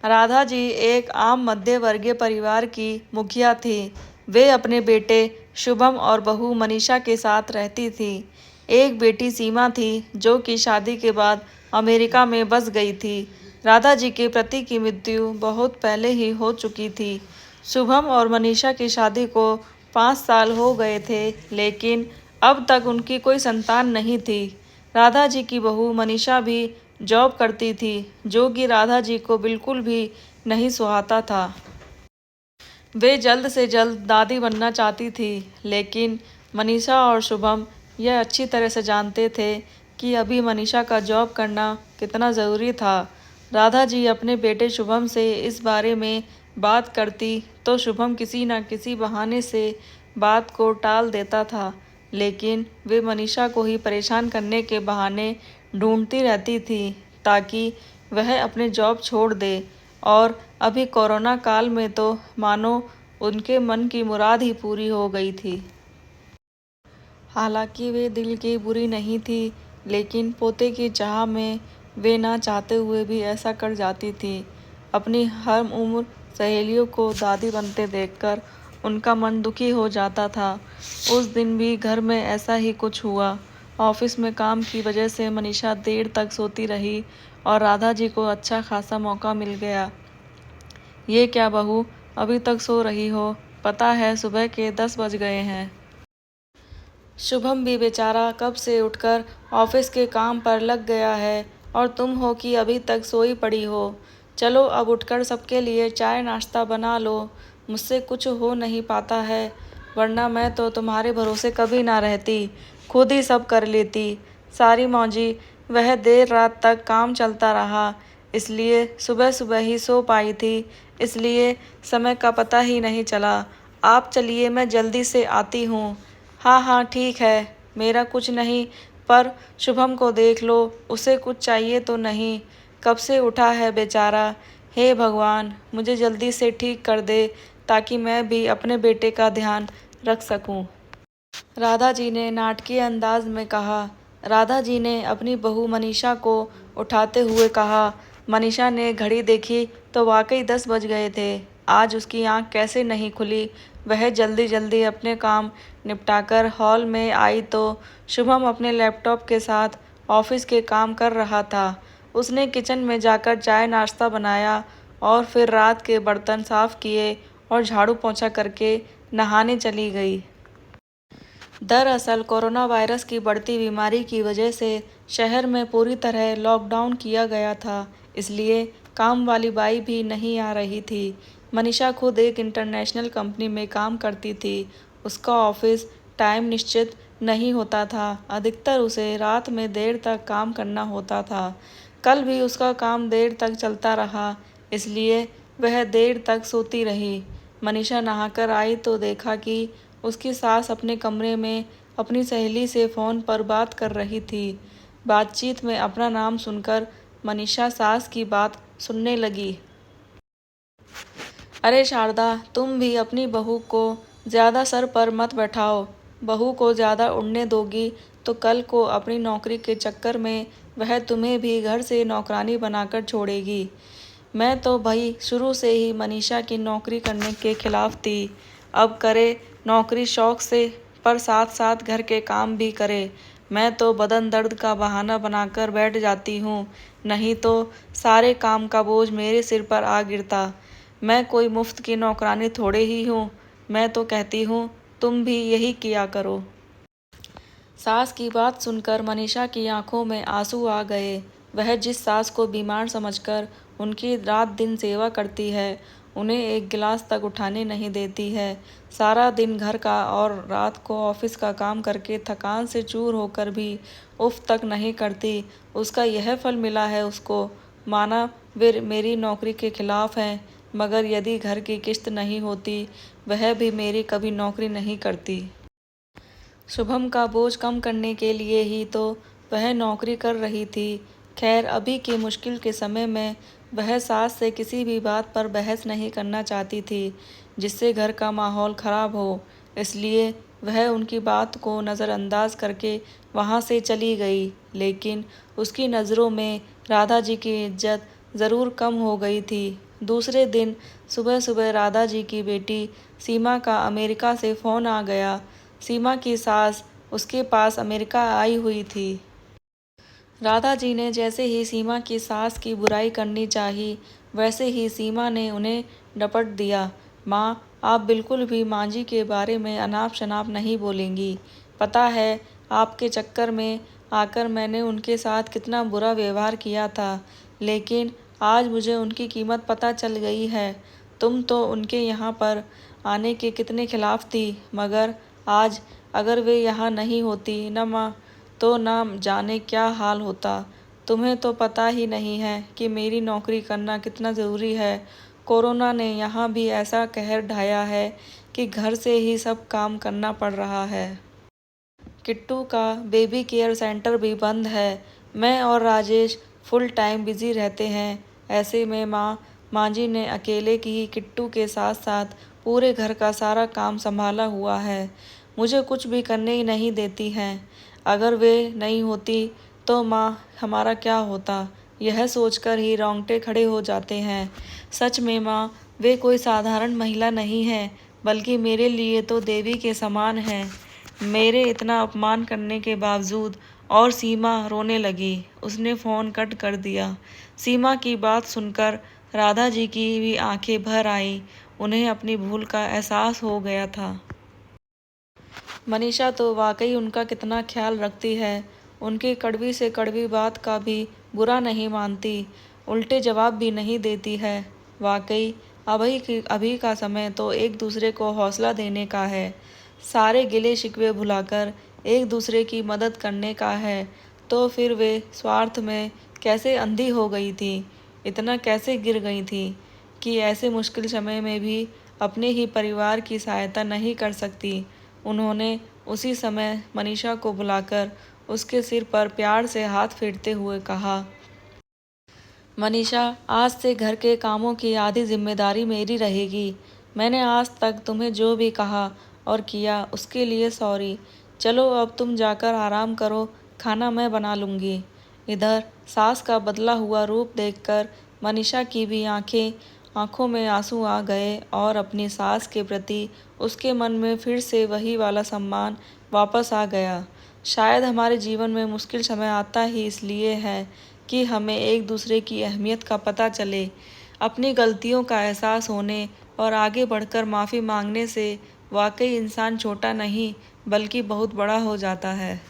राधा जी एक आम मध्य वर्गीय परिवार की मुखिया थी। वे अपने बेटे शुभम और बहू मनीषा के साथ रहती थी। एक बेटी सीमा थी जो कि शादी के बाद अमेरिका में बस गई थी। राधा जी के पति की मृत्यु बहुत पहले ही हो चुकी थी। शुभम और मनीषा की शादी को 5 साल हो गए थे, लेकिन अब तक उनकी कोई संतान नहीं थी। राधा जी की बहू मनीषा भी जॉब करती थी, जो कि राधा जी को बिल्कुल भी नहीं सुहाता था। वे जल्द से जल्द दादी बनना चाहती थी, लेकिन मनीषा और शुभम यह अच्छी तरह से जानते थे कि अभी मनीषा का जॉब करना कितना ज़रूरी था। राधा जी अपने बेटे शुभम से इस बारे में बात करती तो शुभम किसी न किसी बहाने से बात को टाल देता था, लेकिन वे मनीषा को ही परेशान करने के बहाने ढूंढती रहती थी ताकि वह अपने जॉब छोड़ दे। और अभी कोरोना काल में तो मानो उनके मन की मुराद ही पूरी हो गई थी। हालांकि वे दिल की बुरी नहीं थी, लेकिन पोते की चाह में वे ना चाहते हुए भी ऐसा कर जाती थी। अपनी हम उम्र सहेलियों को दादी बनते देखकर उनका मन दुखी हो जाता था। उस दिन भी घर में ऐसा ही कुछ हुआ। ऑफिस में काम की वजह से मनीषा देर तक सोती रही और राधा जी को अच्छा खासा मौका मिल गया। ये क्या बहू, अभी तक सो रही हो? पता है सुबह के 10 बज गए हैं। शुभम भी बेचारा कब से उठकर ऑफिस के काम पर लग गया है और तुम हो कि अभी तक सोई पड़ी हो। चलो अब उठकर सबके लिए चाय नाश्ता बना लो। मुझसे कुछ हो नहीं पाता है, वरना मैं तो तुम्हारे भरोसे कभी ना रहती, खुद ही सब कर लेती। सारी मौजी वह देर रात तक काम चलता रहा, इसलिए सुबह सुबह ही सो पाई थी, इसलिए समय का पता ही नहीं चला। आप चलिए, मैं जल्दी से आती हूँ। हाँ हाँ ठीक है, मेरा कुछ नहीं, पर शुभम को देख लो, उसे कुछ चाहिए तो नहीं? कब से उठा है बेचारा। हे भगवान, मुझे जल्दी से ठीक कर दे ताकि मैं भी अपने बेटे का ध्यान रख सकूं। राधा जी ने नाटकीय अंदाज में कहा। राधा जी ने अपनी बहू मनीषा को उठाते हुए कहा। मनीषा ने घड़ी देखी तो वाकई 10 बज गए थे। आज उसकी आंख कैसे नहीं खुली। वह जल्दी जल्दी अपने काम निपटाकर हॉल में आई तो शुभम अपने लैपटॉप के साथ ऑफिस के काम कर रहा था। उसने किचन में जाकर चाय नाश्ता बनाया और फिर रात के बर्तन साफ किए और झाड़ू पोंछा करके नहाने चली गई। दरअसल कोरोना वायरस की बढ़ती बीमारी की वजह से शहर में पूरी तरह लॉकडाउन किया गया था, इसलिए काम वाली बाई भी नहीं आ रही थी। मनीषा खुद एक इंटरनेशनल कंपनी में काम करती थी। उसका ऑफिस टाइम निश्चित नहीं होता था, अधिकतर उसे रात में देर तक काम करना होता था। कल भी उसका काम देर तक चलता रहा, इसलिए वह देर तक सोती रही। मनीषा नहाकर आई तो देखा कि उसकी सास अपने कमरे में अपनी सहेली से फ़ोन पर बात कर रही थी। बातचीत में अपना नाम सुनकर मनीषा सास की बात सुनने लगी। अरे शारदा, तुम भी अपनी बहू को ज़्यादा सर पर मत बैठाओ। बहू को ज़्यादा उड़ने दोगी तो कल को अपनी नौकरी के चक्कर में वह तुम्हें भी घर से नौकरानी बनाकर छोड़ेगी। मैं तो भाई शुरू से ही मनीषा की नौकरी करने के खिलाफ थी। अब करे नौकरी शौक से, पर साथ साथ घर के काम भी करे। मैं तो बदन दर्द का बहाना बनाकर बैठ जाती हूँ, नहीं तो सारे काम का बोझ मेरे सिर पर आ गिरता। मैं कोई मुफ्त की नौकरानी थोड़े ही हूँ। मैं तो कहती हूँ तुम भी यही किया करो। सास की बात सुनकर मनीषा की आंखों में आंसू आ गए। वह जिस सास को बीमार समझकर उनकी रात दिन सेवा करती है, उन्हें एक गिलास तक उठाने नहीं देती है। सारा दिन घर का और रात को ऑफिस का काम करके थकान से चूर होकर भी उफ तक नहीं करती, उसका यह फल मिला है उसको। माना वे मेरी नौकरी के खिलाफ हैं, मगर यदि घर की किश्त नहीं होती, वह भी मेरी कभी नौकरी नहीं करती। शुभम का बोझ कम करने के लिए ही तो वह नौकरी कर रही थी। खैर, अभी के मुश्किल के समय में वह सास से किसी भी बात पर बहस नहीं करना चाहती थी जिससे घर का माहौल खराब हो, इसलिए वह उनकी बात को नज़रअंदाज करके वहाँ से चली गई। लेकिन उसकी नज़रों में राधा जी की इज्जत ज़रूर कम हो गई थी। दूसरे दिन सुबह सुबह राधा जी की बेटी सीमा का अमेरिका से फ़ोन आ गया। सीमा की सास उसके पास अमेरिका आई हुई थी। राधा जी ने जैसे ही सीमा की सास की बुराई करनी चाही, वैसे ही सीमा ने उन्हें डपट दिया। माँ, आप बिल्कुल भी माँ जी के बारे में अनाप शनाप नहीं बोलेंगी। पता है आपके चक्कर में आकर मैंने उनके साथ कितना बुरा व्यवहार किया था, लेकिन आज मुझे उनकी कीमत पता चल गई है। तुम तो उनके यहाँ पर आने के कितने खिलाफ थी, मगर आज अगर वे यहाँ नहीं होती न माँ, तो ना जाने क्या हाल होता। तुम्हें तो पता ही नहीं है कि मेरी नौकरी करना कितना ज़रूरी है। कोरोना ने यहाँ भी ऐसा कहर ढाया है कि घर से ही सब काम करना पड़ रहा है। किट्टू का बेबी केयर सेंटर भी बंद है। मैं और राजेश फुल टाइम बिजी रहते हैं। ऐसे में माँ जी ने अकेले ही किट्टू के साथ साथ पूरे घर का सारा काम संभाला हुआ है। मुझे कुछ भी करने ही नहीं देती हैं। अगर वे नहीं होती तो माँ हमारा क्या होता, यह सोचकर ही रोंगटे खड़े हो जाते हैं। सच में माँ, वे कोई साधारण महिला नहीं है, बल्कि मेरे लिए तो देवी के समान है। मेरे इतना अपमान करने के बावजूद। और सीमा रोने लगी। उसने फ़ोन कट कर दिया। सीमा की बात सुनकर राधा जी की भी आंखें भर आईं। उन्हें अपनी भूल का एहसास हो गया था। मनीषा तो वाकई उनका कितना ख्याल रखती है। उनकी कड़वी से कड़वी बात का भी बुरा नहीं मानती, उल्टे जवाब भी नहीं देती है। वाकई अभी का समय तो एक दूसरे को हौसला देने का है, सारे गिले शिकवे भुलाकर एक दूसरे की मदद करने का है। तो फिर वे स्वार्थ में कैसे अंधी हो गई थी, इतना कैसे गिर गई थी कि ऐसे मुश्किल समय में भी अपने ही परिवार की सहायता नहीं कर सकती। उन्होंने उसी समय मनीषा को बुलाकर उसके सिर पर प्यार से हाथ फेरते हुए कहा, मनीषा, आज से घर के कामों की आधी जिम्मेदारी मेरी रहेगी। मैंने आज तक तुम्हें जो भी कहा और किया उसके लिए सॉरी। चलो अब तुम जाकर आराम करो, खाना मैं बना लूँगी। इधर सास का बदला हुआ रूप देखकर मनीषा की भी आंखों में आंसू आ गए और अपनी सास के प्रति उसके मन में फिर से वही वाला सम्मान वापस आ गया। शायद हमारे जीवन में मुश्किल समय आता ही इसलिए है कि हमें एक दूसरे की अहमियत का पता चले। अपनी गलतियों का एहसास होने और आगे बढ़कर माफ़ी मांगने से वाकई इंसान छोटा नहीं बल्कि बहुत बड़ा हो जाता है।